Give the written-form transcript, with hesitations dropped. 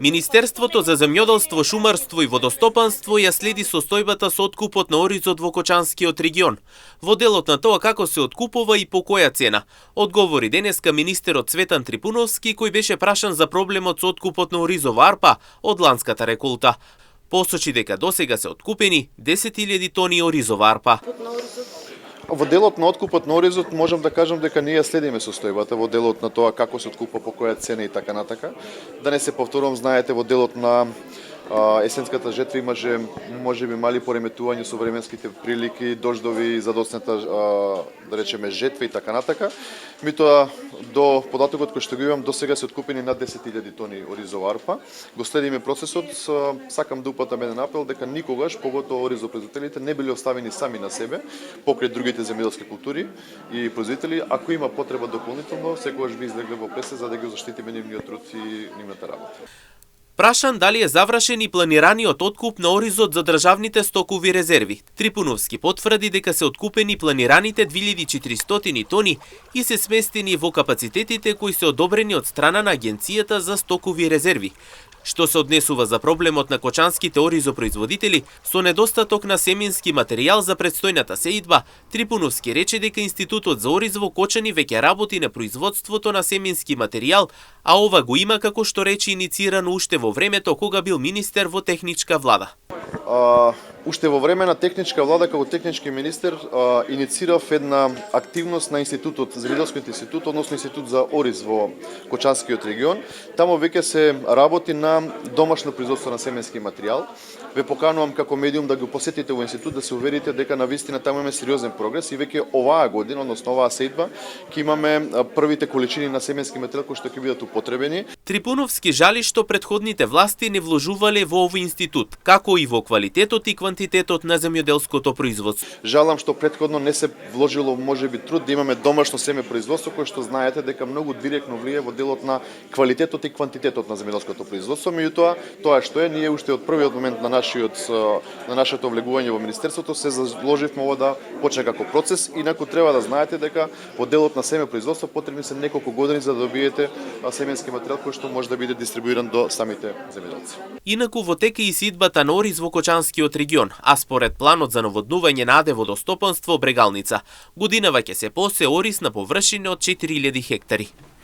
Министерството за земјоделство, шумарство и водостопанство ја следи состојбата со откупот на оризот во Кочанскиот регион. Во делот на тоа како се откупува и по која цена, одговори денеска министерот Цветан Трипуновски, кој беше прашан за проблемот со откупот на оризова арпа од ланската реколта. Посочи дека досега се откупени 10.000 тони оризова арпа. Во делот на откупот на оризот можам да кажам дека ние следиме состојбата во делот на тоа како се откупува, по која цена и така натака. Да не се повторувам, знаете, во делот на есенската жетва имаше можеби мали пореметувања со временските прилики, дождови, задоцната да речеме жетва и така натака. Меѓутоа до податокот кој што го имам досега се откупени над 10.000 тони оризова арпа. Го следиме процесот, сакам да упатам еден апел дека никогаш, поготово оризопроизводителите, не били оставени сами на себе покрај другите земјоделски култури и производители. Ако има потреба дополнително, секогаш би излегле во пресе за да ги заштитиме нивниот труд и нивната работа. Прашан дали е завршен и планираниот откуп на оризот за државните стокови резерви, Трипуновски потврди дека се откупени планираните 2400 тони и се сместени во капацитетите кои се одобрени од страна на Агенцијата за стокови резерви. Што се однесува за проблемот на кочанските оризопроизводители со недостаток на семенски материјал за предстојната сеидба, Трипуновски рече дека Институтот за ориз во Кочани веќе работи на производството на семенски материјал, а ова го има, како што рече, иницирано уште во времето кога бил министер во техничка влада. Уште во време на техничка влада, како технички министер, иницирав една активност на Институтот, Земјоделскиот институт, односно Институт за ориз во Кочанскиот регион. Таму веќе се работи на домашно производство на семенски материјал. Ве поканувам како медиум да го посетите во институт, да се уверите дека навистина таму имаме сериозен прогрес и веќе оваа година, односно оваа сеидба, ќе имаме првите количини на семенски материјал кои што ќе бидат употребени. Трипуновски жали што претходните власти не вложувале во овој институт, како и во квалитетот и квантитетот на земјоделското производство. Жалам што претходно не се вложило можеби труд да имаме домашно семе производство кое што знаете дека многу директно влие во делот на квалитетот и квантитетот на земјоделското производство. Меѓутоа, тоа што е, ние уште од првиот момент на нашето влегување во министерството се заложивме ова да почне како процес, инаку треба да знаете дека во делот на семе производство потребни се неколку години за да добиете семенски материјал кој што може да биде дистрибуиран до самите земјоделци. Инаку во тека и сидбата на ориз во Кочанскиот регион, а според планот за наводнување на АД водостопанство Брегалница, годинава ќе се посе ориз на површина од 4000 хектари.